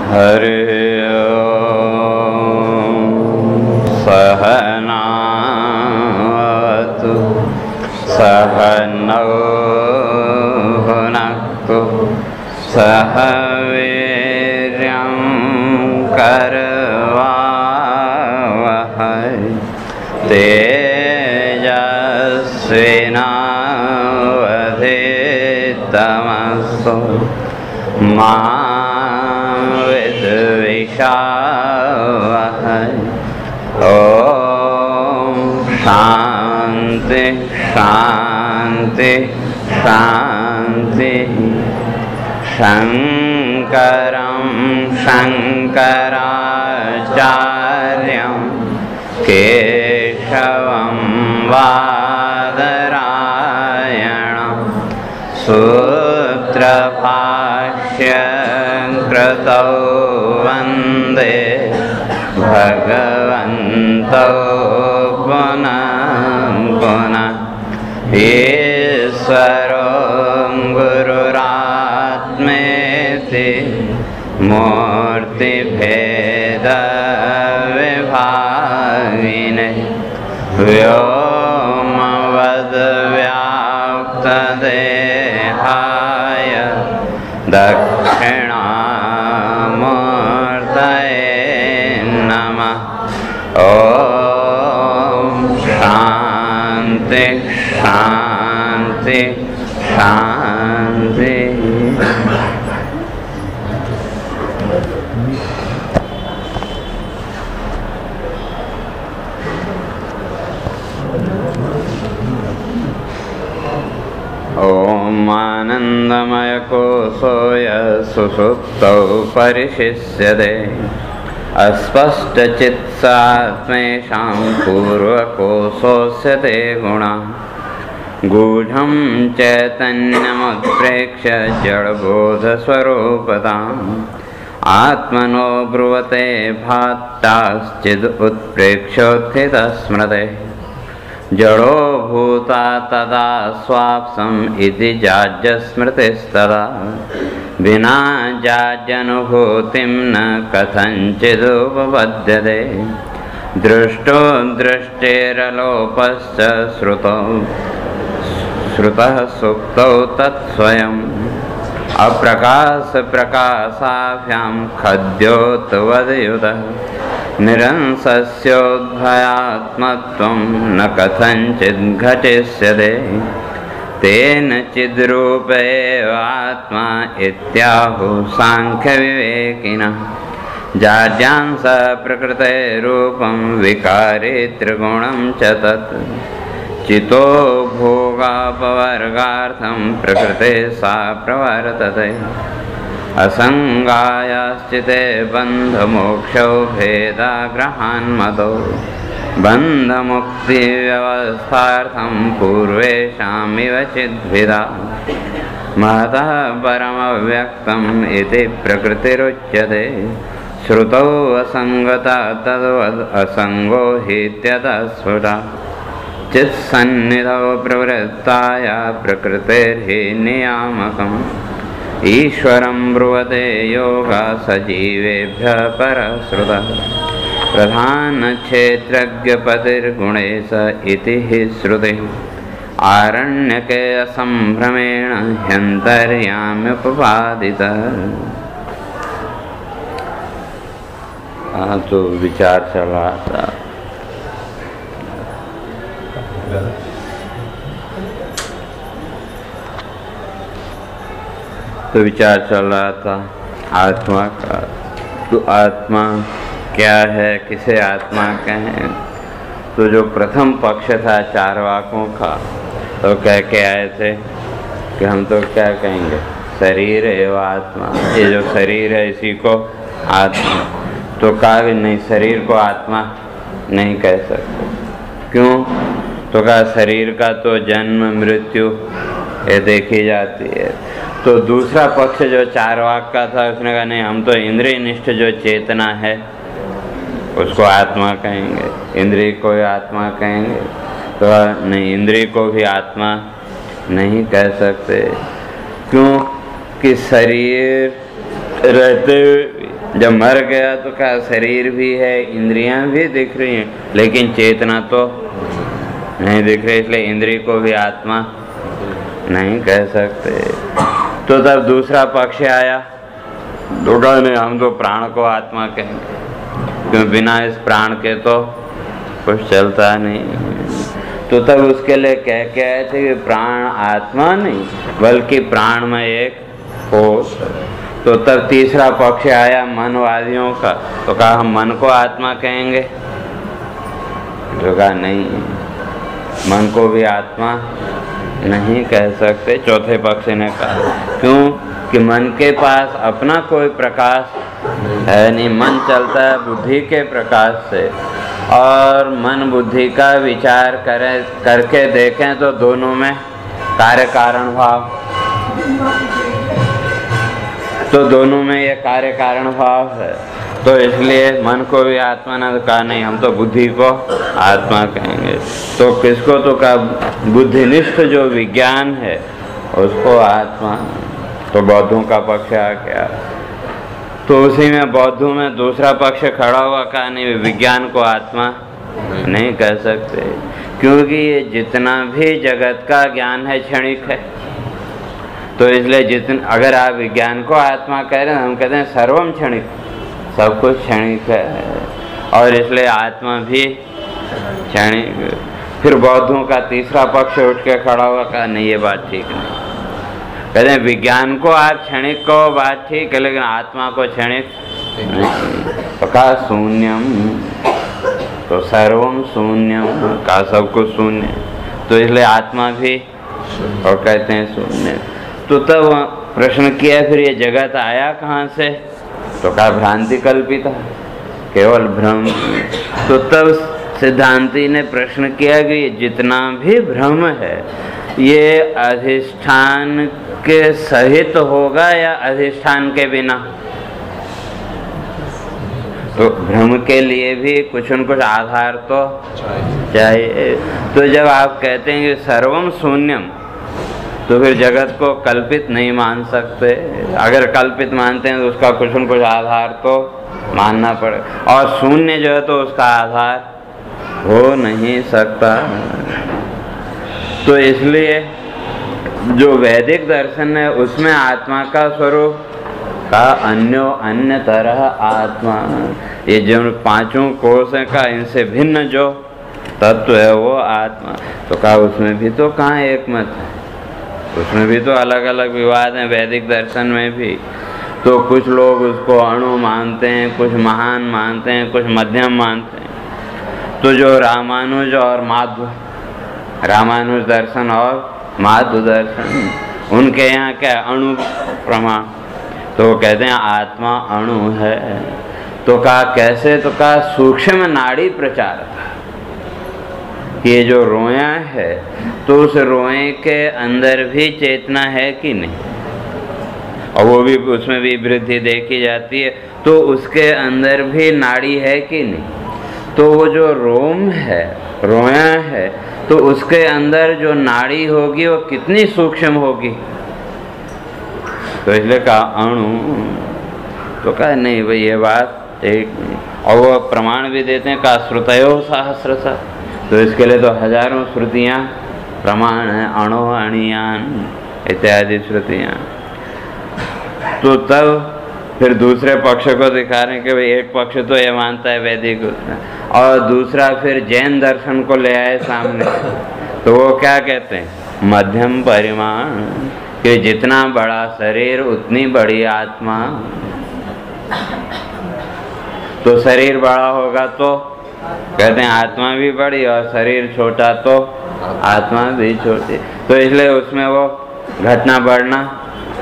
हरि ओम। सहनावतु सहनौ भुनक्तु सह वीर्यं करवावहै तेजस्विनावधीतमस्तु मा विद्विषावहै। ओम शांति शांति शांति। शंकरं शंकराचार्यं केशवं बादरायणं सूत्रभाष्यं कृतौ वन्दे भगवन्तौ पुनः पुनः। ईश्वरो गुरुरात्मेति मूर्तिभेदविभागिने व्योमवद्व्याप्तदेहाय दक्षिणामूर्तये नमः। ओम शांति शांति शांति। ओम आनंदमय कोशोय सुषुप्तौ परिशिष्यते अस्पष्टचित्सात्मेषां पूर्वकोशोऽस्य ते गुणा गूढं चैतन्यमुत्प्रेक्ष्य जडबोधस्वरूपताम् आत्मनो ब्रुवते भात्ताश्चिद् उत्प्रेक्ष्योत्थितस्मृते जडो भूता तदा स्वाप्सम् इति जाज्यस्मृतिस्तदा विना जाज्यनुभूतिं न कथञ्चिदुपपद्यते दृष्टो दृष्टेरलोपश्च श्रुतः सुप्तौ तत्स्वयम् अप्रकाश प्रकाशाभ्यां खद्योतवद्युतः निरंसस्योद्भयात्मत्वं न कथञ्चित् घटिष्यते तेन चिद्रूपेव आत्मा इत्याहुः सांख्यविवेकिनः जाड्यांस प्रकृते रूपं विकारे त्रिगुणं च तत् चितो भोगापवर्गार्थं प्रकृते सा प्रवर्तते असंगायाश्चिते बन्धमोक्षौ भेदाग्रहान्मतो बन्धमुक्तिव्यवस्थार्थं पूर्वेषामिव चिद्भिदा महतः परमव्यक्तम् इति प्रकृतिरुच्यते श्रुतौ असंगता तद्वद् असंगो हीत्यतः स्फुटा चित्सन्निधौ प्रवृत्ताया प्रकृतेर्हि नियामकम् ईश्वरं ब्रुवते योगा सजीवेभ्यः परश्रुतः प्रधानक्षेत्रज्ञपतिर्गुणेश इति हि श्रुतिः आरण्यके असंभ्रमेण ह्यन्तर्याम्युपपादितः। तो विचार चल रहा था आत्मा का। तो आत्मा क्या है, किसे आत्मा कहें? तो जो प्रथम पक्ष था चारवाकों का, तो कह के आए थे कि हम तो क्या कहेंगे, शरीर एवं आत्मा, ये जो शरीर है इसी को आत्मा। तो कहा कि नहीं, शरीर को आत्मा नहीं कह सकते। क्यों? तो कहा शरीर का तो जन्म मृत्यु ये देखी जाती है। तो दूसरा पक्ष जो चारवाक का था उसने कहा नहीं, हम तो इंद्रिय निष्ठ जो चेतना है उसको आत्मा कहेंगे, इंद्रिय को आत्मा कहेंगे। तो नहीं, इंद्रिय को भी आत्मा नहीं कह सकते। क्यों? कि शरीर रहते जब मर गया तो क्या शरीर भी है, इंद्रियां भी दिख रही हैं, लेकिन चेतना तो नहीं दिख रही, इसलिए इंद्रिय को भी आत्मा नहीं कह सकते। तो तब दूसरा पक्ष आया, दूसरा ने हम तो प्राण को आत्मा कहेंगे, क्यों बिना इस प्राण के तो कुछ चलता नहीं। तो तब उसके लिए कह के आए थे कि प्राण आत्मा नहीं बल्कि प्राण में एक कोश। तो तब तीसरा पक्ष आया मनवादियों का, तो कहा हम मन को आत्मा कहेंगे, जो कहा नहीं, मन को भी आत्मा नहीं कह सकते। चौथे पक्ष ने कहा क्यों कि मन के पास अपना कोई प्रकाश है नहीं, मन चलता है बुद्धि के प्रकाश से, और मन बुद्धि का विचार करके देखें तो दोनों में कार्य कारण भाव, तो दोनों में ये कार्य कारण भाव है। तो इसलिए मन को भी आत्मा ने कहा नहीं, हम तो बुद्धि को आत्मा कहेंगे। तो किसको तो कहा बुद्धिनिष्ठ जो विज्ञान है उसको आत्मा। तो बौद्धों का पक्ष आ गया, तो उसी में बौद्धों में दूसरा पक्ष खड़ा हुआ, कहा नहीं विज्ञान को आत्मा नहीं कह सकते, क्योंकि ये जितना भी जगत का ज्ञान है क्षणिक है। तो इसलिए अगर आप विज्ञान को आत्मा कह रहे हैं, हम कहते हैं सर्वम क्षणिक, सब कुछ क्षणिक है, और इसलिए आत्मा भी क्षणिक। फिर बौद्धों का तीसरा पक्ष उठ के खड़ा हुआ, कहा नहीं ये बात ठीक नहीं, कहते हैं विज्ञान को आप क्षणिक को बात ठीक है, लेकिन आत्मा को क्षणिक नहीं। तो कहा शून्यम, तो सर्वम शून्यम, कहा सब कुछ शून्य, तो इसलिए आत्मा भी और कहते हैं शून्य। तो तब प्रश्न किया फिर ये जगत आया कहाँ से, तो कहा भ्रांति कल्पित है, केवल भ्रम। तो तब सिद्धांती ने प्रश्न किया कि जितना भी भ्रम है ये अधिष्ठान के सहित होगा या अधिष्ठान के बिना। तो भ्रम के लिए भी कुछ न कुछ आधार तो चाहिए। तो जब आप कहते हैं कि सर्वम शून्यम, तो फिर जगत को कल्पित नहीं मान सकते। अगर कल्पित मानते हैं तो उसका कुछ न कुछ आधार तो मानना पड़े, और शून्य जो है तो उसका आधार हो नहीं सकता। तो इसलिए जो वैदिक दर्शन है उसमें आत्मा का स्वरूप का अन्य तरह आत्मा, ये जो पांचों कोश का इनसे भिन्न जो तत्व है वो आत्मा। तो कहा उसमें भी तो कहाँ एक मत है, उसमें भी तो अलग अलग विवाद हैं वैदिक दर्शन में भी। तो कुछ लोग उसको अणु मानते हैं, कुछ महान मानते हैं, कुछ मध्यम मानते हैं। तो जो रामानुज और माध्व, रामानुज दर्शन और माध्व दर्शन, उनके यहाँ क्या अणु प्रमाण, तो वो कहते हैं आत्मा अणु है। तो कहा कैसे, तो कहा सूक्ष्म नाड़ी प्रचार, ये जो रोया है तो उस रोए के अंदर भी चेतना है कि नहीं, और वो भी उसमें भी वृद्धि देखी जाती है, तो उसके अंदर भी नाड़ी है कि नहीं। तो वो जो रोम है, रोया है, तो उसके अंदर जो नाड़ी होगी वो कितनी सूक्ष्म होगी। तो इसलिए कहा अणु, तो कहा नहीं भाई ये बात एक नहीं। और वो प्रमाण भी देते हैं, कहा श्रुतयो सहस्रशः, तो इसके लिए तो हजारों श्रुतियाँ प्रमाण हैं, अणो अणियान इत्यादि श्रुतियाँ। तो तब फिर दूसरे पक्ष को दिखा रहे हैं कि भाई एक पक्ष तो ये मानता है वैदिक, और दूसरा फिर जैन दर्शन को ले आए सामने। तो वो क्या कहते हैं, मध्यम परिमाण, कि जितना बड़ा शरीर उतनी बड़ी आत्मा। तो शरीर बड़ा होगा तो कहते हैं आत्मा भी बड़ी, और शरीर छोटा तो आत्मा भी छोटी। तो इसलिए उसमें वो घटना बढ़ना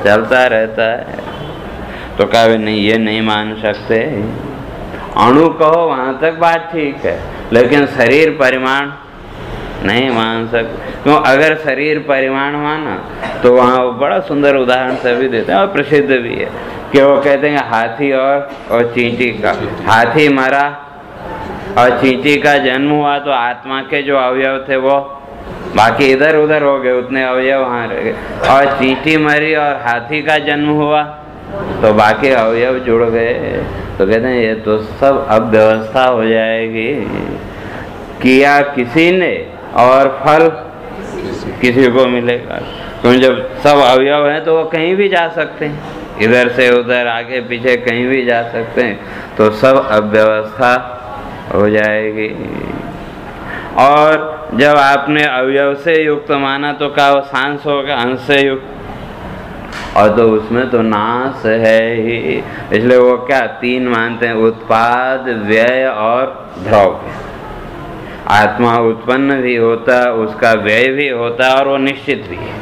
चलता रहता है। तो कहा नहीं ये नहीं मान सकते, अणु कहो वहाँ तक बात ठीक है, लेकिन शरीर परिमाण नहीं मान सकते। क्यों, अगर शरीर परिमाण माना तो वहाँ वो बड़ा सुंदर उदाहरण सभी देते हैं और प्रसिद्ध भी है कि वो कहते हैं हाथी और चींटी का, हाथी मरा और चींटी का जन्म हुआ तो आत्मा के जो अवयव थे वो बाकी इधर उधर हो गए, उतने अवयव वहाँ रह गए। और चींटी मरी और हाथी का जन्म हुआ तो बाकी अवयव जुड़ गए। तो कहते हैं ये तो सब अब व्यवस्था हो जाएगी। किया किसी ने और फल किसी को मिलेगा, क्योंकि जब सब अवयव हैं तो वो कहीं भी जा सकते हैं, इधर से उधर आगे पीछे कहीं भी जा सकते हैं, तो सब अव्यवस्था हो जाएगी। और जब आपने अवयव से युक्त माना तो क्या वो सांस होगा, अंश से युक्त, और तो उसमें तो नाश है ही। इसलिए वो क्या तीन मानते हैं, उत्पाद, व्यय और द्रव्य। आत्मा उत्पन्न भी होता, उसका व्यय भी होता और वो निश्चित भी है।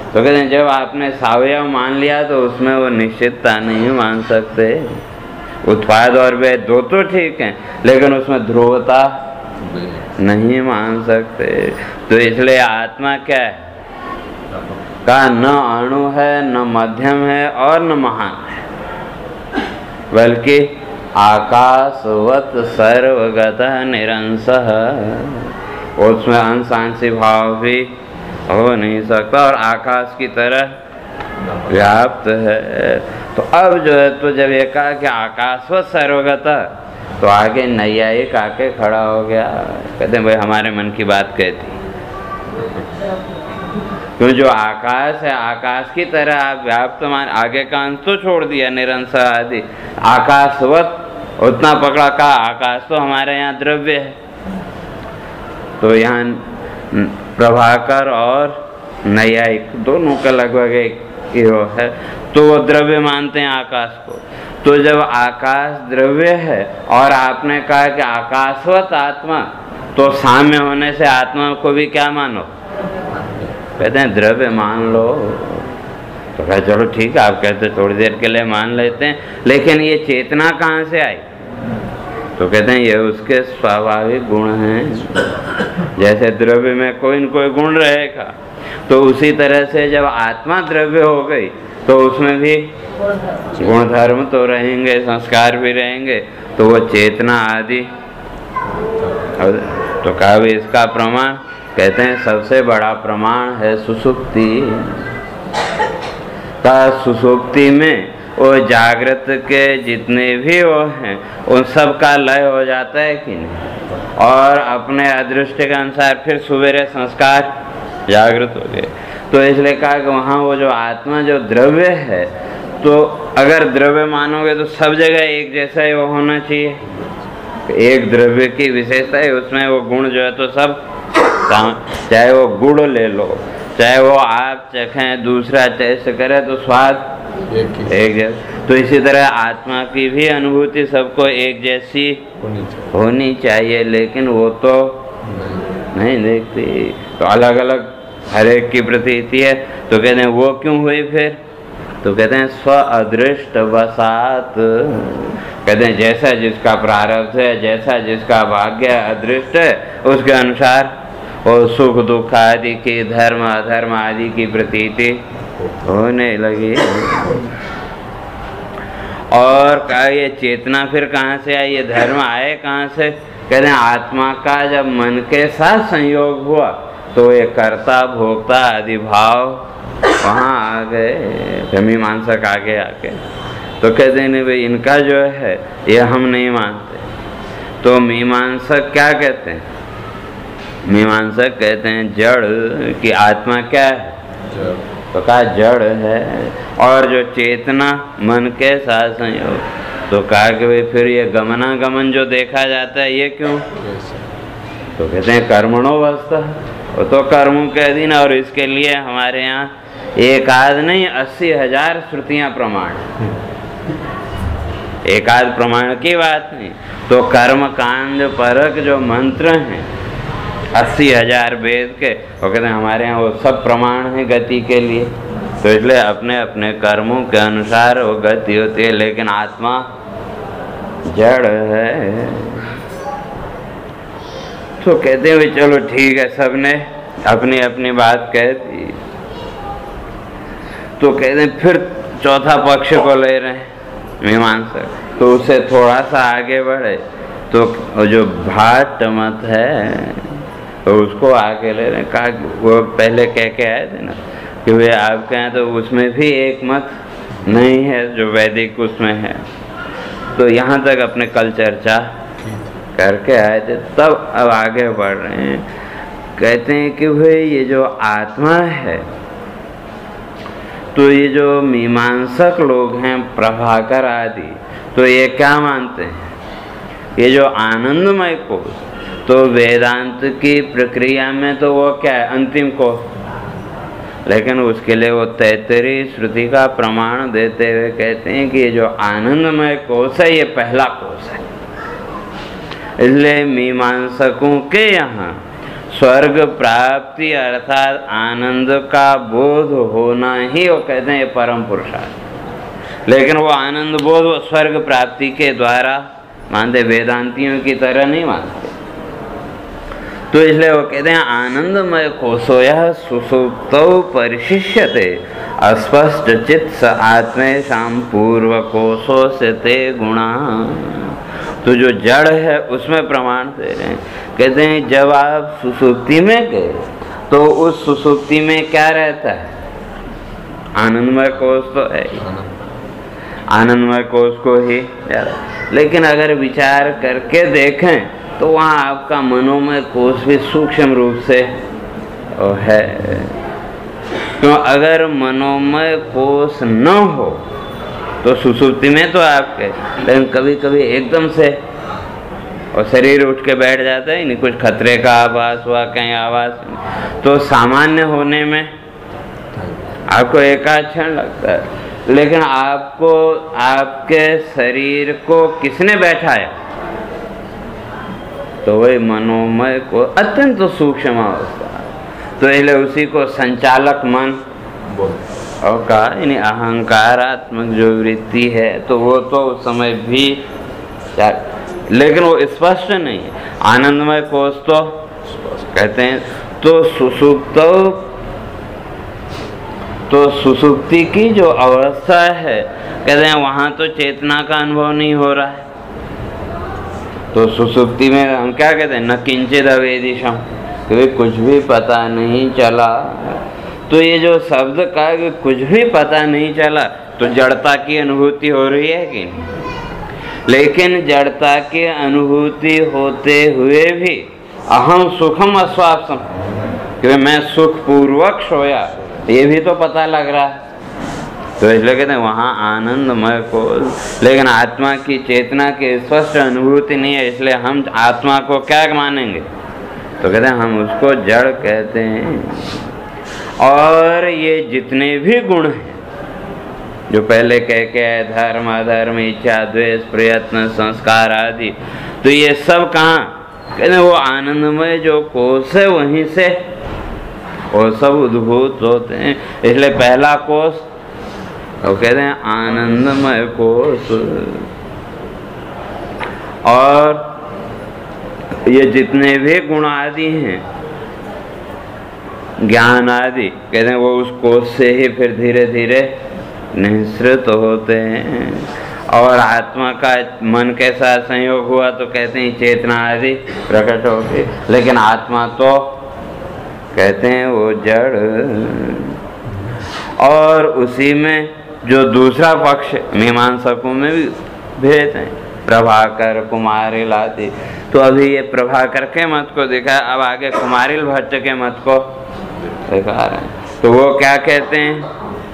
तो कहते हैं जब आपने सावयव मान लिया तो उसमें वो निश्चितता नहीं मान सकते। उत्पाद और व्यय दो तो ठीक हैं, लेकिन उसमें ध्रुवता नहीं मान सकते। तो इसलिए आत्मा क्या है का न अणु है, न मध्यम है और न महान है, बल्कि आकाशवत सर्वगतः निरंशः। उसमें अंशांशी भाव भी हो नहीं सकता और आकाश की तरह व्याप्त है। तो अब जो है तो जब ये कहा कि आकाशवत सर्वगतः, तो आगे नैयायिक आके खड़ा हो गया। कहते हैं भाई हमारे मन की बात कहती, क्यों जो आकाश है आकाश की तरह आप व्याप्त मान, आगे का अंश तो छोड़ दिया निरंतर आदि, आकाशवत उतना पकड़ा का आकाश तो हमारे यहाँ द्रव्य है। तो यहाँ प्रभाकर और नैयायिक दोनों का लगभग एक ही है, तो वो द्रव्य मानते हैं आकाश को। तो जब आकाश द्रव्य है और आपने कहा कि आकाशवत आत्मा, तो साम्य होने से आत्मा को भी क्या मानो, कहते हैं द्रव्य मान लो। तो कहा चलो ठीक है, आप कहते थोड़ी देर के लिए मान लेते हैं, लेकिन ये चेतना कहाँ से आई? तो कहते हैं ये उसके स्वाभाविक गुण हैं। जैसे द्रव्य में कोई न कोई गुण रहेगा, तो उसी तरह से जब आत्मा द्रव्य हो गई तो उसमें भी गुण धर्म तो रहेंगे, संस्कार भी रहेंगे, तो वो चेतना आदि। तो कहा भी इसका प्रमाण, कहते हैं सबसे बड़ा प्रमाण है सुषुप्ति का। सुषुप्ति में वो जागृत के जितने भी वो हैं उन सब का लय हो जाता है कि नहीं, और अपने अदृष्ट के अनुसार फिर सवेरे संस्कार जागृत हो गए। तो इसलिए कहा कि वहाँ वो जो आत्मा जो द्रव्य है, तो अगर द्रव्य मानोगे तो सब जगह एक जैसा ही वो होना चाहिए। एक द्रव्य की विशेषता है, उसमें वो गुण जो है तो सब, चाहे वो गुड़ ले लो, चाहे वो आप चखें, दूसरा टेस्ट करे तो स्वाद एक जैसा। तो इसी तरह आत्मा की भी अनुभूति सबको एक जैसी होनी चाहिए, लेकिन वो तो नहीं देखती, तो अलग अलग हर एक की प्रतीति है। तो कहते हैं वो क्यों हुई फिर? तो कहते हैं स्व अदृष्ट वसात। कहते हैं जैसा जिसका प्रारब्ध है, जैसा जिसका भाग्य अदृष्ट है, उसके अनुसार वो सुख दुख आदि की, धर्म अधर्म आदि की प्रतीति होने लगी। और कहा ये चेतना फिर कहाँ से आई, ये धर्म आए कहाँ से? कहते हैं आत्मा का जब मन के साथ संयोग हुआ तो ये कर्ता भोक्ता आदि भाव वहाँ आ गए, मीमांसक आगे आके। तो कहते हैं भाई इनका जो है ये हम नहीं मानते। तो मीमांसक क्या कहते हैं? मीमांसक कहते हैं जड़ की आत्मा क्या है, तो कहा जड़ है, और जो चेतना मन के साथ संयोग, तो कहा कि भाई फिर ये गमनागमन जो देखा जाता है ये क्यों? तो कहते हैं कर्मणो वास्ता, वो तो कर्मों के अधीन, और इसके लिए हमारे यहाँ एक आध नहीं 80,000 श्रुतियाँ प्रमाण, एक आध प्रमाण की बात नहीं। तो कर्म कांड परक जो मंत्र हैं 80,000 वेद के, वो कहते हैं हमारे यहाँ वो सब प्रमाण हैं गति के लिए। तो इसलिए अपने अपने कर्मों के अनुसार वो गति होती है, लेकिन आत्मा जड़ है। तो कहते हैं चलो ठीक है, सबने अपनी अपनी बात कह दी। तो कहते हैं फिर चौथा पक्ष को ले रहे हैं मीमांसक, तो उससे थोड़ा सा आगे बढ़े तो जो भाट मत है तो उसको आके ले रहे, कहा वो पहले कह के आए थे ना कि वे आपके यहाँ तो उसमें भी एक मत नहीं है जो वैदिक उसमें है। तो यहाँ तक अपने कल चर्चा करके आए थे, तब अब आगे बढ़ रहे हैं। कहते हैं कि भाई ये जो आत्मा है, तो ये जो मीमांसक लोग हैं प्रभाकर आदि, तो ये क्या मानते हैं, ये जो आनंदमय कोश, तो वेदांत की प्रक्रिया में तो वो क्या है, अंतिम कोश, लेकिन उसके लिए वो तैत्तरीय श्रुति का प्रमाण देते हुए कहते हैं कि ये जो आनंदमय कोश है ये पहला कोश है। इसलिए मीमांसकों के यहाँ स्वर्ग प्राप्ति अर्थात आनंद का बोध होना ही वो कहते हैं ये परम पुरुषार्थ। लेकिन वो आनंद बोध वो स्वर्ग प्राप्ति के द्वारा मानते, वेदांतियों की तरह नहीं मानते। तो इसलिए वो कहते हैं आनंदमय कोशो यह सुसुप्तौ परिशिष्यते अस्पष्ट चित्त स आत्मेषां पूर्व कोशो से ते गुणा। तो जो जड़ है उसमें प्रमाण दे रहे हैं, कहते हैं जब आप सुसुप्ति में गए तो उस सुसुप्ति में क्या रहता है, आनंदमय कोश तो है, आनंदमय कोश को ही। लेकिन अगर विचार करके देखें तो वहाँ आपका मनोमय कोश भी सूक्ष्म रूप से है। क्यों, अगर मनोमय कोश न हो तो सुसुप्ति में तो आपके, लेकिन कभी कभी एकदम से और शरीर उठ के बैठ जाता है, नहीं कुछ खतरे का आभास हुआ, कहीं आवाज, तो सामान्य होने में आपको एकाध क्षण लगता है। लेकिन आपको आपके शरीर को किसने बैठाया, तो वही मनोमय को अत्यंत सूक्ष्म अवस्था, तो इसलिए उसी को संचालक मन और कहा, यानी अहंकारात्मक जो वृत्ति है तो वो तो उस समय भी, लेकिन वो स्पष्ट नहीं है। आनंदमय कोश तो कहते हैं तो सुसुप्ति की जो अवस्था है, कहते हैं वहाँ तो चेतना का अनुभव नहीं हो रहा है। तो सुसुप्ति में हम क्या कहते हैं, न किंचित अवेदिशम, क्योंकि कुछ भी पता नहीं चला। तो ये जो शब्द का कि कुछ भी पता नहीं चला, तो जड़ता की अनुभूति हो रही है कि नहीं, लेकिन जड़ता की अनुभूति होते हुए भी अहम सुखम अस्वाप्सम, क्योंकि मैं सुख पूर्वक सोया, ये भी तो पता लग रहा है। तो इसलिए कहते हैं वहाँ आनंदमय को, लेकिन आत्मा की चेतना की स्पष्ट अनुभूति नहीं है, इसलिए हम आत्मा को क्या मानेंगे, तो कहते हैं हम उसको जड़ कहते हैं। और ये जितने भी गुण हैं जो पहले कह के आए, धर्म अधर्म इच्छा द्वेष प्रयत्न संस्कार आदि, तो ये सब कहाँ, कहते हैं वो आनंदमय जो कोश है वहीं से वो सब उद्भूत होते हैं। इसलिए पहला कोश वो कहते हैं आनंदमय कोश। और ये जितने भी गुण आदि हैं, ज्ञान आदि, कहते हैं वो उस कोश से ही फिर धीरे धीरे निःसृत होते हैं। और आत्मा का मन के साथ संयोग हुआ तो कहते हैं चेतना आदि प्रकट होगी, लेकिन आत्मा तो कहते हैं वो जड़। और उसी में जो दूसरा पक्ष मीमांसकों में भी भेद हैं, प्रभाकर कुमारिल आदि, तो अभी ये प्रभाकर के मत को देखा, अब आगे कुमारिल भट्ट के मत को दिखा रहे हैं। तो वो क्या कहते हैं,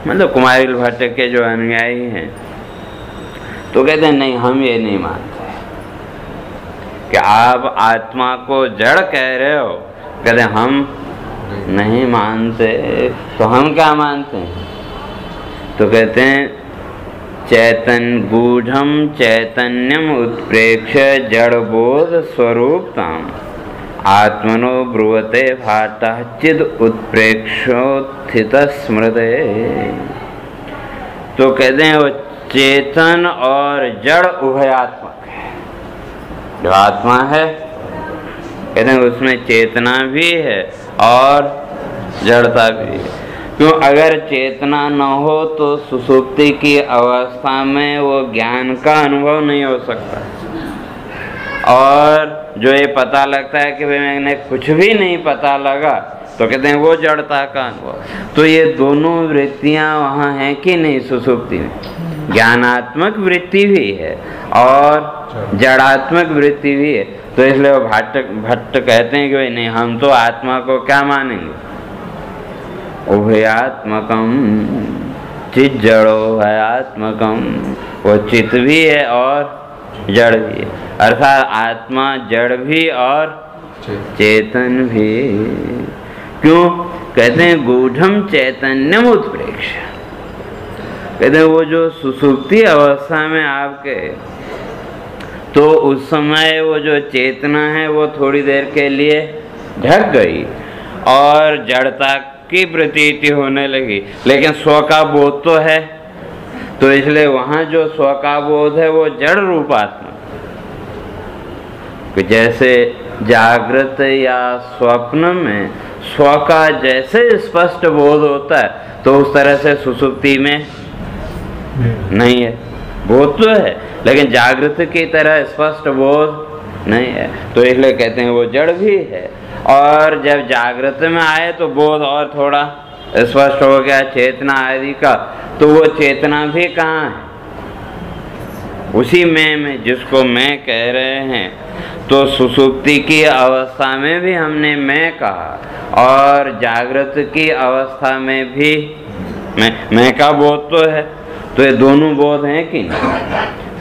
मतलब कुमारिल भट्ट के जो अनुयायी हैं, तो कहते हैं नहीं, हम ये नहीं मानते कि आप आत्मा को जड़ कह रहे हो। कहते हैं हम नहीं मानते, तो हम क्या मानते हैं, तो कहते हैं चैतन गूढ़म चैतन्यम उत्प्रेक्ष्य जड़बोध स्वरूपताम आत्मनो ब्रुवते भातः चिद उत्प्रेक्षोत्थित स्मृते। तो कहते हैं वो चेतन और जड़ उभयात्मक है। जो आत्मा है कहते हैं उसमें चेतना भी है और जड़ता भी है। क्यों, अगर चेतना न हो तो सुसुप्ति की अवस्था में वो ज्ञान का अनुभव नहीं हो सकता। और जो ये पता लगता है कि भाई मैंने कुछ भी नहीं पता लगा, तो कहते हैं वो जड़ता का अनुभव। तो ये दोनों वृत्तियां वहाँ हैं कि नहीं सुषुप्ति में? ज्ञानात्मक वृत्ति भी है और जड़ात्मक वृत्ति भी है। तो इसलिए वो भट्ट कहते हैं कि भाई नहीं, हम तो आत्मा को क्या मानेंगे? उभयात्मकम चित जड़ो है आत्मकम, वो चित भी है और जड़ भी है, अर्थात आत्मा जड़ भी और चेतन भी। क्यों? कहते हैं गूढ़म चैतन्यम उत्प्रेक्ष। कहते हैं वो जो सुसुप्ति अवस्था में आपके, तो उस समय वो जो चेतना है वो थोड़ी देर के लिए ढक गई और जड़ता की प्रतीति होने लगी, लेकिन स्व का बोध तो है। तो इसलिए वहाँ जो स्व का बोध है वो जड़ रूपात्मक, जैसे जागृत या स्वप्न में स्व का जैसे स्पष्ट बोध होता है, तो उस तरह से सुसुप्ति में नहीं है। बोध तो है लेकिन जागृत की तरह स्पष्ट बोध नहीं है। तो इसलिए कहते हैं वो जड़ भी है। और जब जागृत में आए तो बोध और थोड़ा स्पष्ट हो गया चेतना आदि का, तो वो चेतना भी कहाँ है? उसी में जिसको मैं कह रहे हैं। तो सुसुप्ति की अवस्था में भी हमने मैं कहा और जागृत की अवस्था में भी मैं का बोध तो है। तो ये दोनों बोध हैं कि नहीं?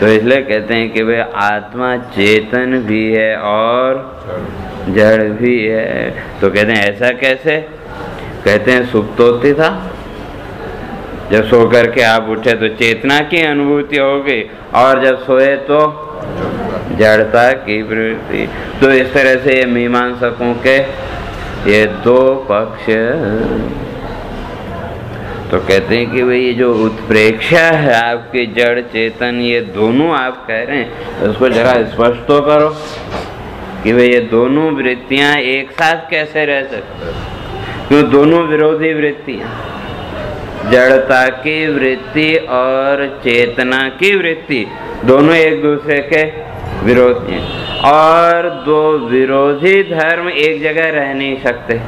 तो इसलिए कहते हैं कि वे आत्मा चेतन भी है और जड़ भी है। तो कहते हैं ऐसा कैसे? कहते हैं सुप्तोत्थि था, जब सो करके आप उठे तो चेतना की अनुभूति हो गई और जब सोए तो जड़ता की प्रवृत्ति। तो इस तरह से ये मीमांसकों के ये दो पक्ष। तो कहते हैं कि भाई ये जो उत्प्रेक्षा है आपकी जड़ चेतन, ये दोनों आप कह रहे हैं, तो उसको जरा स्पष्ट तो करो कि भाई ये दोनों वृत्तियां एक साथ कैसे रह सकते? क्यों दोनों विरोधी वृत्तियां, जड़ता की वृत्ति और चेतना की वृत्ति दोनों एक दूसरे के विरोधी हैं और दो विरोधी धर्म एक जगह रह नहीं सकते।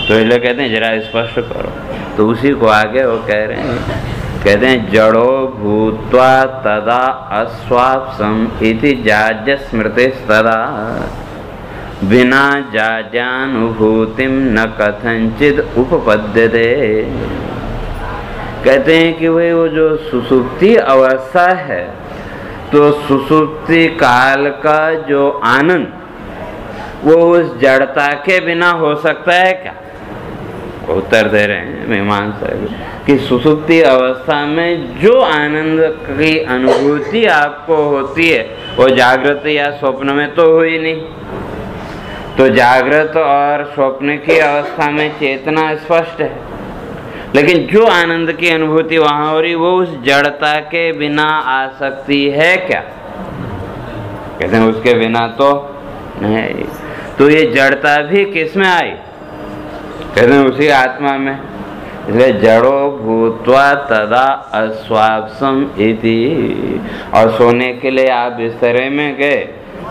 तो इसलिए कहते हैं जरा स्पष्ट करो। तो उसी को आगे वो कह रहे हैं, कहते हैं जड़ो भूत्वा तदा अस्वाप्सम इति जाज्य स्मृतिस्तदा बिना जाज्यानुभूतिम न कथंचिद उपपद्यते। कहते हैं कि भाई वो जो सुसुप्ति अवस्था है, तो सुसुप्ति काल का जो आनंद वो उस जड़ता के बिना हो सकता है क्या? उत्तर दे रहे हैं मीमांसा कि सुसुप्ति अवस्था में जो आनंद की अनुभूति आपको होती है वो जागृत या स्वप्न में तो हुई नहीं। तो जागृत और स्वप्न की अवस्था में चेतना स्पष्ट है, लेकिन जो आनंद की अनुभूति वहां हो रही वो उस जड़ता के बिना आ सकती है क्या? कहते हैं उसके बिना तो नहीं। तो ये जड़ता भी किस में आई? कहते हैं उसी आत्मा में। इसलिए जड़ो भूत्वा तदा अस्वाप्सम इति। और सोने के लिए आप बिस्तरे में गए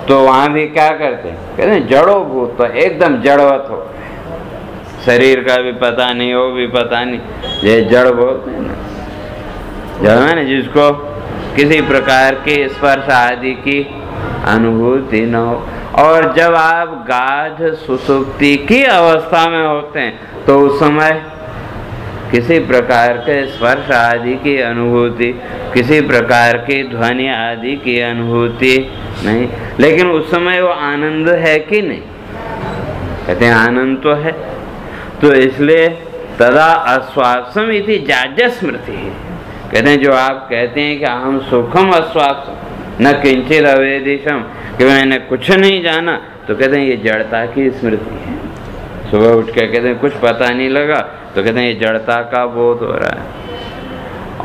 तो वहां भी क्या करते हैं? कहते हैं जड़ो भूत्वा, एकदम जड़वत हो, शरीर का भी पता नहीं हो भी पता नहीं, ये जड़ बोलते हैं ना, जड़ है ना, जिसको किसी प्रकार के स्पर्श आदि की अनुभूति न हो। और जब आप गाढ़ सुसुप्ति की अवस्था में होते हैं तो उस समय किसी प्रकार के स्पर्श आदि की अनुभूति, किसी प्रकार की ध्वनि आदि की अनुभूति नहीं, लेकिन उस समय वो आनंद है कि नहीं? कहते हैं आनंद तो है। तो इसलिए तदा अस्वाप्सम इति जाज्य स्मृति। कहते हैं जो आप कहते हैं कि हम सुखम अस्वाप्सम न किंचित अवेदिशम, कि मैंने कुछ नहीं जाना, तो कहते हैं ये जड़ता की स्मृति है। सुबह उठ के कहते हैं कुछ पता नहीं लगा, तो कहते हैं ये जड़ता का बोध हो रहा है।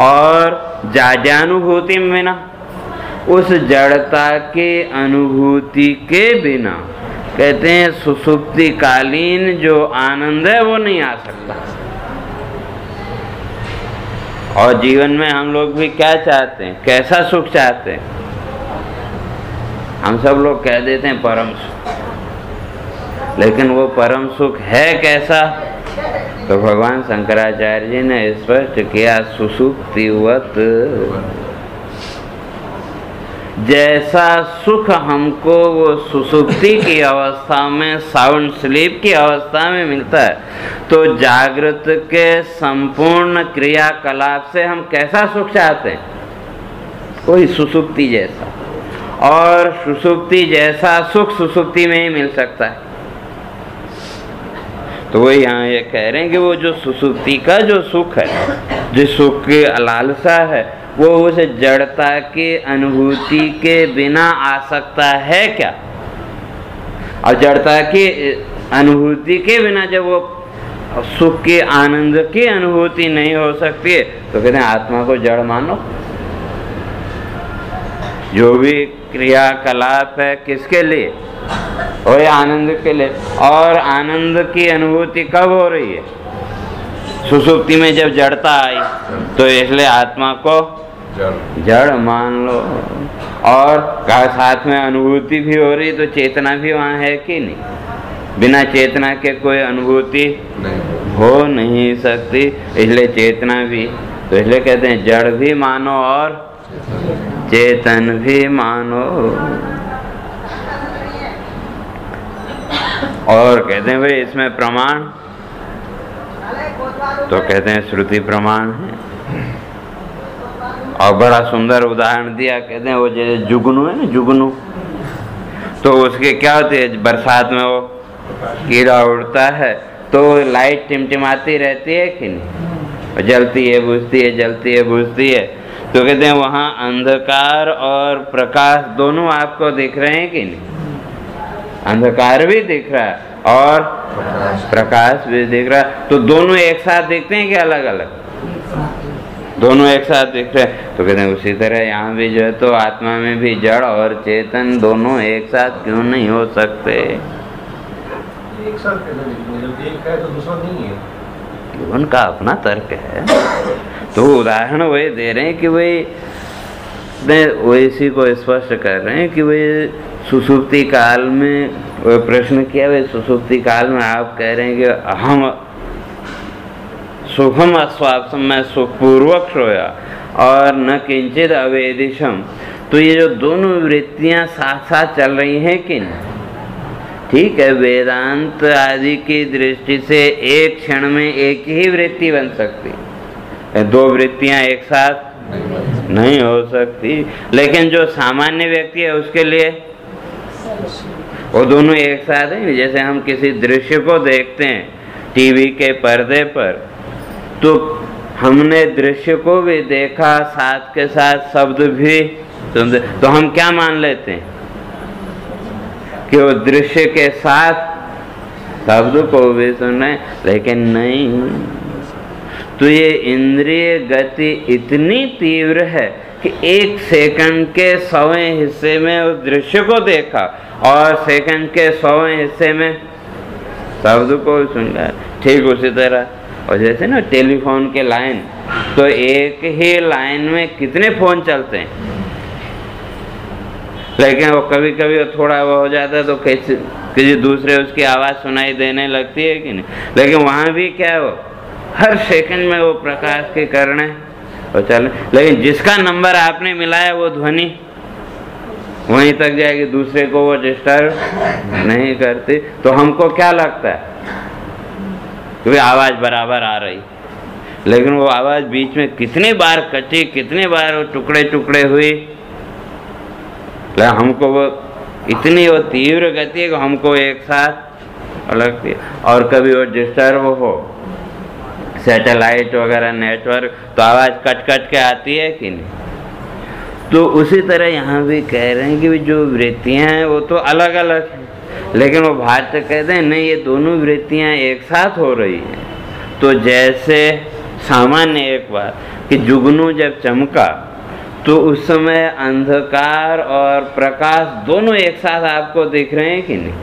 और जाज्यानुभूति में बिना, उस जड़ता के अनुभूति के बिना कहते हैं सुसुप्ति कालीन जो आनंद है वो नहीं आ सकता। और जीवन में हम लोग भी क्या चाहते हैं? कैसा सुख चाहते हैं? हम सब लोग कह देते हैं परम सुख, लेकिन वो परम सुख है कैसा? तो भगवान शंकराचार्य जी ने स्पष्ट किया, सुसुप्तिवत। जैसा सुख हमको वो सुसुप्ति की अवस्था में, साउंड स्लीप की अवस्था में मिलता है, तो जागृत के संपूर्ण क्रियाकलाप से हम कैसा सुख चाहते हैं? कोई सुसुप्ति जैसा। और सुसुप्ति जैसा सुख सुसुप्ति में ही मिल सकता है। तो वो यहाँ ये कह रहे हैं कि वो जो सुसुप्ति का जो सुख है, जिस सुख की लालसा है, वो उस जड़ता की अनुभूति के बिना आ सकता है क्या? और जड़ता की अनुभूति के बिना जब वो सुख के आनंद की अनुभूति नहीं हो सकती है, तो कहते हैं आत्मा को जड़ मानो। जो भी क्रियाकलाप है किसके लिए? और आनंद के लिए। और आनंद की अनुभूति कब हो रही है? सुसुप्ति में जब जड़ता आई, तो इसलिए आत्मा को जड़ मान लो। और साथ में अनुभूति भी हो रही, तो चेतना भी वहाँ है कि नहीं? बिना चेतना के कोई अनुभूति हो नहीं सकती, इसलिए चेतना भी। तो इसलिए कहते हैं जड़ भी मानो और चेतन भी मानो। और कहते हैं भाई इसमें प्रमाण, तो कहते हैं श्रुति प्रमाण है। और बड़ा सुंदर उदाहरण दिया, कहते हैं वो जैसे जुगनू है ना, जुगनू, तो उसके क्या होते है, बरसात में वो कीड़ा उड़ता है, तो लाइट टिमटिमाती रहती है कि नहीं, जलती है बुझती है, जलती है बुझती है। तो कहते हैं वहाँ अंधकार और प्रकाश दोनों आपको दिख रहे हैं कि नहीं? अंधकार भी दिख रहा है और प्रकाश भी दिख रहा है। तो दोनों एक साथ दिखते हैं कि अलग अलग? दोनों एक साथ दिख रहे हैं। तो कहते हैं उसी तरह यहाँ भी जो है, तो आत्मा में भी जड़ और चेतन दोनों एक साथ क्यों नहीं हो सकते? एक साथ जब एक है तो दूसरा नहीं है, उनका अपना तर्क है। तो उदाहरण वही दे रहे हैं कि वही इसी को स्पष्ट कर रहे हैं कि वही सुसुप्ति काल में, वो प्रश्न किया, वे सुसुप्ति काल में आप कह रहे हैं कि अहम सुखम अस्वाप्सम, मैं सुखपूर्वक सोया और न किंचित अवेदिशम। तो ये जो दोनों वृत्तियां साथ साथ चल रही हैं कि नहीं? ठीक है, वेदांत आदि की दृष्टि से एक क्षण में एक ही वृत्ति बन सकती है, दो वृत्तियां एक साथ नहीं हो सकती। लेकिन जो सामान्य व्यक्ति है उसके लिए वो दोनों एक साथ है। जैसे हम किसी दृश्य को देखते हैं टीवी के पर्दे पर, तो हमने दृश्य को भी देखा, साथ के साथ शब्द भी सुनते, तो हम क्या मान लेते हैं कि वो दृश्य के साथ शब्द को भी सुने, लेकिन नहीं। तो ये इंद्रिय गति इतनी तीव्र है कि एक सेकंड के 100वें हिस्से में उस दृश्य को देखा और सेकंड के 100वें हिस्से में शब्द को सुना। ठीक उसी तरह, और जैसे ना टेलीफोन के लाइन, तो एक ही लाइन में कितने फोन चलते हैं, लेकिन वो कभी कभी थोड़ा वो हो जाता है तो किसी दूसरे उसकी आवाज़ सुनाई देने लगती है कि नहीं। लेकिन वहाँ भी क्या है, वो हर सेकंड में वो प्रकाश की किरणें वो चले, लेकिन जिसका नंबर आपने मिलाया वो ध्वनि वहीं तक जाएगी, दूसरे को वो डिस्टर्ब नहीं करती। तो हमको क्या लगता है कि आवाज़ बराबर आ रही, लेकिन वो आवाज़ बीच में कितनी बार कटी, कितने बार वो टुकड़े टुकड़े हुई, हमको वो इतनी वो तीव्र गति है कि हमको एक साथ लगती है। और कभी वो डिस्टर्ब हो, सैटेलाइट वगैरह नेटवर्क, तो आवाज़ कट कट के आती है कि नहीं। तो उसी तरह यहाँ भी कह रहे हैं कि जो वृत्तियाँ हैं वो तो अलग अलग हैं, लेकिन वो भाष्य कहते हैं नहीं, ये दोनों वृत्तियाँ एक साथ हो रही हैं। तो जैसे सामान्य एक बात कि जुगनू जब चमका, तो उस समय अंधकार और प्रकाश दोनों एक साथ आपको दिख रहे हैं कि नहीं?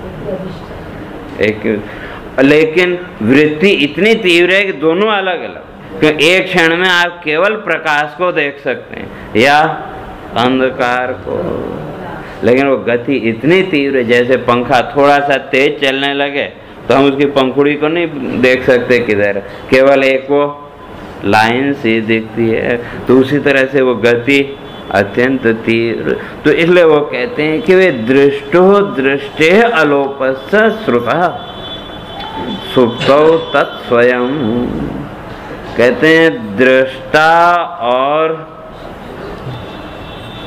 लेकिन वृत्ति इतनी तीव्र है कि दोनों अलग अलग, कि एक क्षण में आप केवल प्रकाश को देख सकते हैं या अंधकार को। लेकिन वो गति इतनी तीव्र, जैसे पंखा थोड़ा सा तेज चलने लगे तो हम उसकी पंखुड़ी को नहीं देख सकते किधर, केवल एक वो लाइन सी दिखती है। तो उसी तरह से वो गति अत्यंत तीव्र। तो इसलिए वो कहते हैं कि वे दृष्टो दृष्टे अलोपस्य श्रुतः सुप्तौ तत्स्वयं। कहते हैं दृष्टा और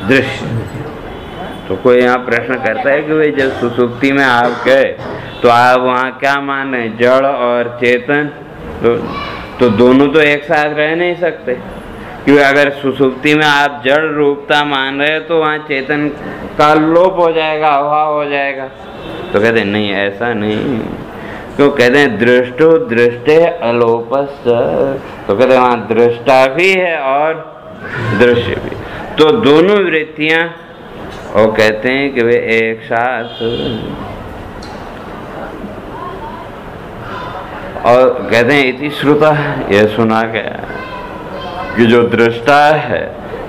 दृश्य। तो कोई यहाँ प्रश्न करता है कि भाई जब सुसुप्ति में आप गए तो आप वहाँ क्या माने, जड़ और चेतन? तो दोनों तो एक साथ रह नहीं सकते, क्योंकि अगर सुसुप्ति में आप जड़ रूपता मान रहे हो तो वहाँ चेतन का लोप हो जाएगा, अभाव हो जाएगा। तो कहते हैं नहीं, ऐसा नहीं। क्यों कहते हैं दृष्टो दृष्टे अलोपस्य। तो कहते हैं वहाँ दृष्टा भी है और दृश्य भी। तो दोनों वृत्तियां वो कहते हैं कि वे एक साथ, और कहते हैं इति श्रुता, यह सुना गया कि जो दृष्टा है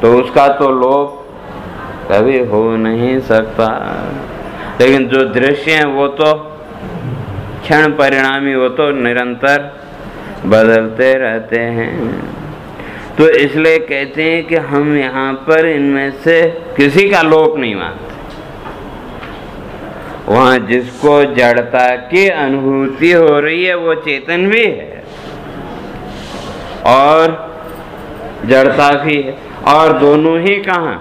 तो उसका तो लोप कभी हो नहीं सकता, लेकिन जो दृश्य है वो तो क्षण परिणामी, वो तो निरंतर बदलते रहते हैं। तो इसलिए कहते हैं कि हम यहाँ पर इनमें से किसी का लोप नहीं मानते। वहाँ जिसको जड़ता की अनुभूति हो रही है वो चेतन भी है और जड़ता भी है, और दोनों ही कहाँ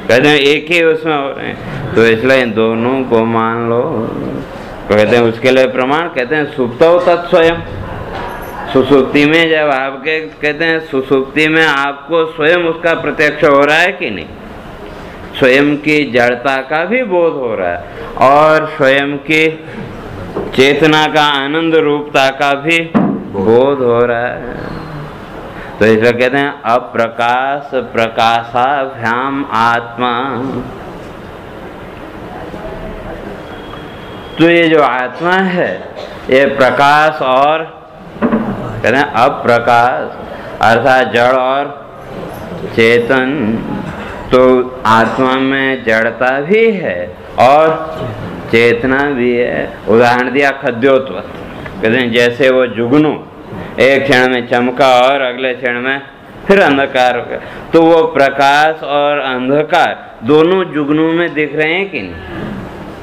कहते हैं एक ही उसमें हो रहे हैं। तो इसलिए दोनों को मान लो। कहते हैं उसके लिए प्रमाण कहते हैं सुप्तौ तत्स्वयं। सुसुप्ति में जब आपके कहते हैं सुसुप्ति में आपको स्वयं उसका प्रत्यक्ष हो रहा है कि नहीं, स्वयं की जड़ता का भी बोध हो रहा है और स्वयं की चेतना का आनंद रूपता का भी बोध हो रहा है। तो इसलिए कहते हैं अप्रकाश प्रकाशाभ्याम आत्मा। तो ये जो आत्मा है ये प्रकाश और कहते हैं अप्रकाश अर्थात जड़ और चेतन। तो आत्मा में जड़ता भी है और चेतना भी है। उदाहरण दिया खद्योत्वत। कहते हैं जैसे वो जुगनू एक क्षण में चमका और अगले क्षण में फिर अंधकार हो गया, तो वो प्रकाश और अंधकार दोनों जुगनू में दिख रहे हैं कि नहीं।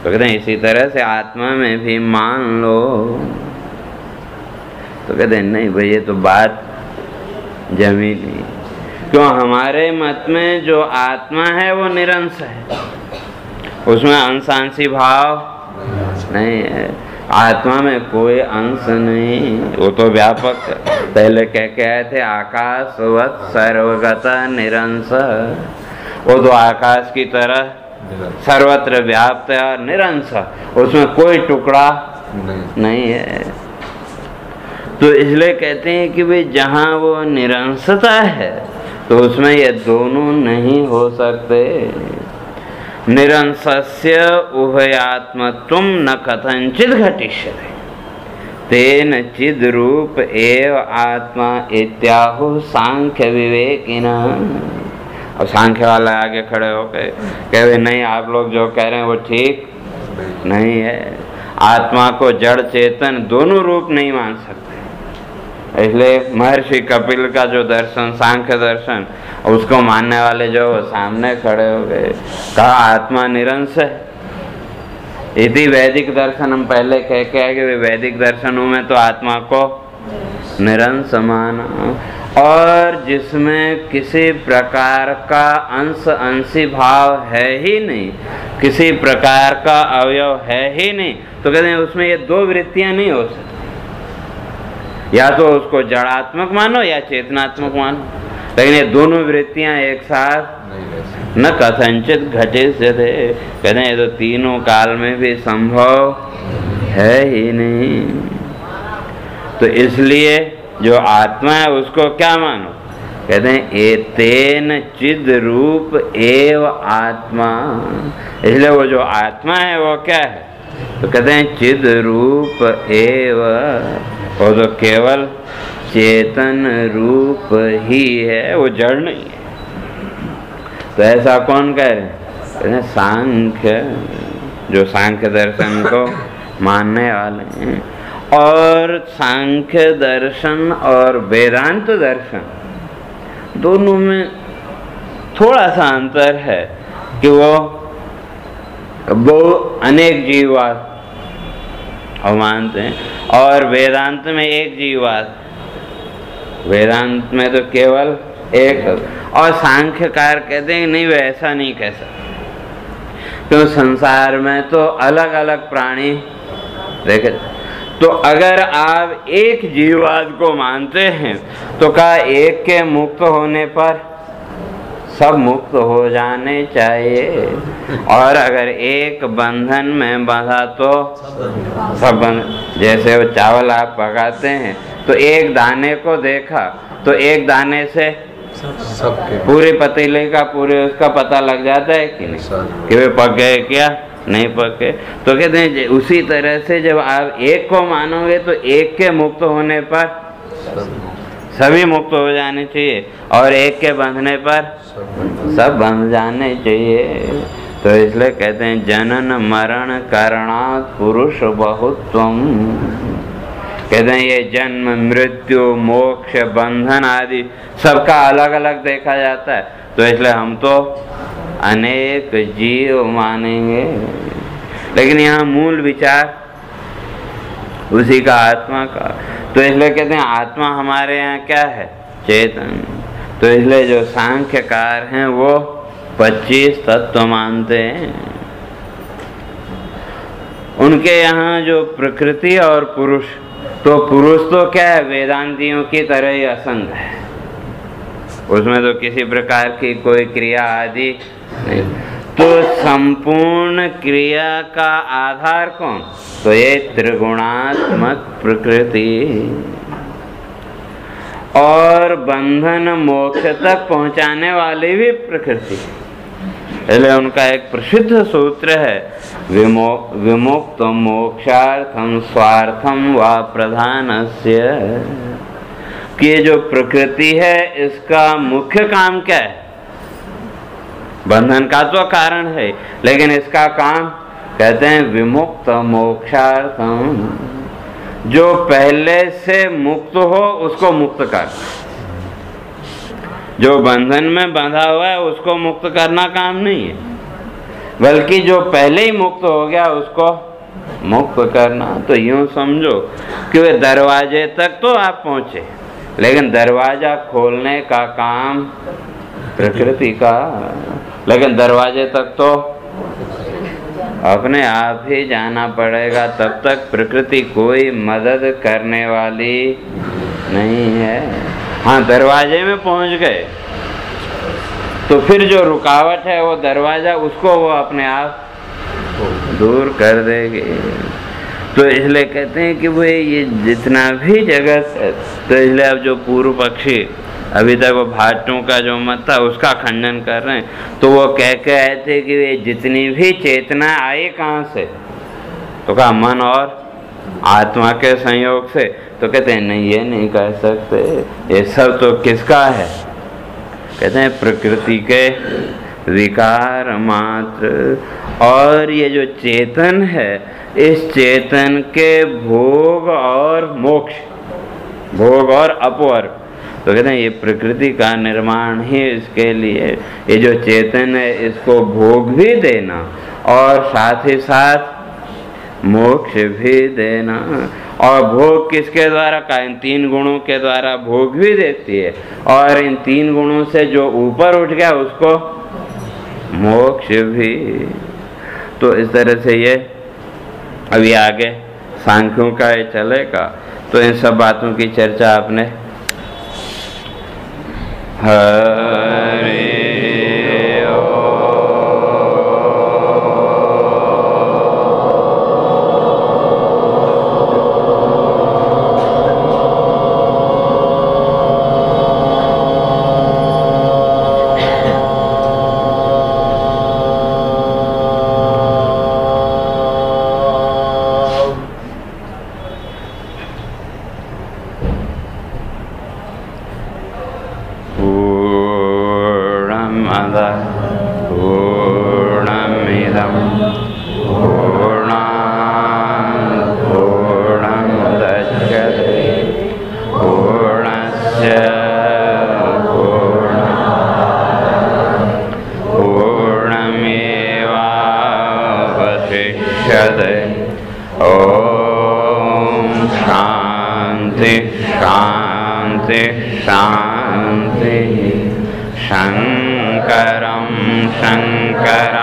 तो कहते हैं इसी तरह से आत्मा में भी मान लो। तो कहते हैं नहीं भाई ये तो बात जमी नहीं। क्यों? हमारे मत में जो आत्मा है वो निरंश है, उसमें अंशांशी भाव नहीं है। आत्मा में कोई अंश नहीं, वो तो व्यापक। पहले कह के आए थे आकाशवत सर्वगत निरंश। वो तो आकाश की तरह सर्वत्र व्याप्त है और निरंश, उसमें कोई टुकड़ा नहीं है। तो इसलिए कहते हैं कि भाई जहाँ वो निरंशता है तो उसमें ये दोनों नहीं हो सकते। निरंशस्य उभयात्मत्वं न कथंचित् घटिष्यते तेन चिद रूप एव आत्मा इत्याहु सांख्य विवेकिनः। और सांख्य वाला आगे खड़े होकर कह रहे नहीं, आप लोग जो कह रहे हैं वो ठीक नहीं है। आत्मा को जड़ चेतन दोनों रूप नहीं मान सकते। इसलिए महर्षि कपिल का जो दर्शन सांख्य दर्शन, उसको मानने वाले जो सामने खड़े हो गए, कहा आत्मा निरंश है। यदि वैदिक दर्शन हम पहले कह के आए कि वैदिक दर्शनों में तो आत्मा को निरंश माना, और जिसमें किसी प्रकार का अंशी भाव है ही नहीं, किसी प्रकार का अवयव है ही नहीं, तो कहते हैं उसमें ये दो वृत्तियां नहीं हो सकती। या तो उसको जड़ात्मक मानो या चेतनात्मक मानो, लेकिन ये दोनों वृत्तियां एक साथ न कथंचित घटिष्यते। कहते हैं ये तो तीनों काल में भी संभव है ही नहीं। तो इसलिए जो आत्मा है उसको क्या मानो? कहते हैं एतेन चिद रूप एव आत्मा। इसलिए वो जो आत्मा है वो क्या है? तो कहते हैं चिद रूप एव, वो तो केवल चेतन रूप ही है, वो जड़ नहीं है। तो ऐसा कौन कह रहे हैं? सांख्य, जो सांख्य दर्शन को मानने वाले हैं, और सांख्य दर्शन और वेदांत दर्शन दोनों में थोड़ा सा अंतर है कि वो अनेक जीववाद मानते हैं, और वेदांत में एक जीववाद, वेदांत में तो केवल एक, और सांख्यकार कहते हैं नहीं, वैसा नहीं कह सकते, क्यों संसार में तो अलग अलग प्राणी देखे। तो अगर आप एक जीववाद को मानते हैं तो क्या एक के मुक्त होने पर सब मुक्त हो जाने चाहिए, और अगर एक बंधन में बंधा तो सब बंध। जैसे वो चावल आप पकाते हैं तो एक दाने को देखा तो एक दाने से पूरे पतीले का पूरे उसका पता लग जाता है कि नहीं, कि वे पक गए क्या नहीं पके। तो कहते हैं उसी तरह से जब आप एक को मानोगे तो एक के मुक्त होने पर सभी मुक्त हो जाने चाहिए, और एक के बंधने पर सब बंध जाने चाहिए। तो इसलिए कहते हैं जनन मरण करणात् पुरुष बहुत्वम। कहते हैं ये जन्म मृत्यु मोक्ष बंधन आदि सबका अलग अलग देखा जाता है, तो इसलिए हम तो अनेक जीव मानेंगे। लेकिन यहाँ मूल विचार उसी का आत्मा का, तो इसलिए कहते हैं आत्मा हमारे यहाँ क्या है, चेतन। तो इसलिए जो सांख्यकार हैं वो 25 तत्व मानते हैं। उनके यहाँ जो प्रकृति और पुरुष, तो पुरुष तो क्या है, वेदांतियों की तरह ही असंग है, उसमें तो किसी प्रकार की कोई क्रिया आदि नहीं। तो संपूर्ण क्रिया का आधार कौन, तो ये त्रिगुणात्मक प्रकृति, और बंधन मोक्ष तक पहुंचाने वाली भी प्रकृति। इसलिए उनका एक प्रसिद्ध सूत्र है, विमुक्त मोक्षार्थम स्वार्थम व प्रधानस्य, कि जो प्रकृति है इसका मुख्य काम क्या है, बंधन का तो कारण है, लेकिन इसका काम कहते हैं विमुक्त मोक्षार्थम, जो पहले से मुक्त हो उसको मुक्त कर, जो बंधन में बंधा हुआ है उसको मुक्त करना काम नहीं है, बल्कि जो पहले ही मुक्त हो गया उसको मुक्त करना। तो यूं समझो कि वे दरवाजे तक तो आप पहुंचे, लेकिन दरवाजा खोलने का काम प्रकृति का, लेकिन दरवाजे तक तो अपने आप ही जाना पड़ेगा, तब तक प्रकृति कोई मदद करने वाली नहीं है। हाँ, दरवाजे में पहुंच गए तो फिर जो रुकावट है वो दरवाजा, उसको वो अपने आप दूर कर देगी। तो इसलिए कहते हैं कि वो ये जितना भी जगत है, तो इसलिए अब जो पूर्व पक्षी अभी तक वो भाटों का जो मत था उसका खंडन कर रहे हैं, तो वो कह के आए थे कि वे जितनी भी चेतना आई कहाँ से, तो कहा मन और आत्मा के संयोग से। तो कहते हैं नहीं, ये नहीं कह सकते, ये सब तो किसका है, कहते हैं प्रकृति के विकार मात्र। और ये जो चेतन है, इस चेतन के भोग और मोक्ष, भोग और अपवर्ग, तो कहते हैं ये प्रकृति का निर्माण ही इसके लिए, ये जो चेतन है इसको भोग भी देना और साथ ही साथ मोक्ष भी देना। और भोग किसके द्वारा का, इन 3 गुणों के द्वारा भोग भी देती है, और इन 3 गुणों से जो ऊपर उठ गया उसको मोक्ष भी। तो इस तरह से ये अभी आगे सांख्यों का ये चलेगा। तो इन सब बातों की चर्चा आपने हरे पूर्णमदः पूर्णमिदं पूर्णमदमिदं पूर्णात् पूर्णमुदच्यते पूर्णस्य पूर्णमेवावशिष्यते। ॐ शान्ति शान्ति शान्ति। शङ्करं शङ्कराचार्यं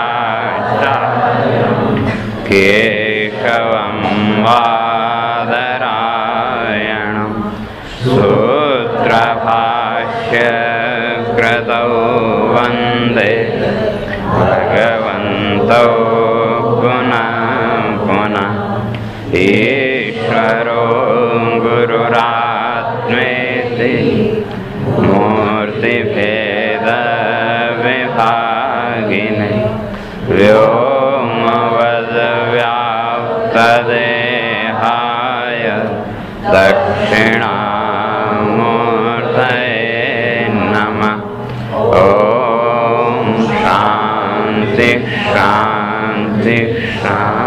केशवं बादरायणं सूत्रभाष्यकृतौ वन्दे भगवन्तौ पुनः पुनः। ईश्वरो गुरुरात्मेति मूर्तिभेदविभागिने व्योमवद्व्याप्तदेहाय दक्षिणामूर्तये नमः। ॐ शान्ति शान्ति शान्ति।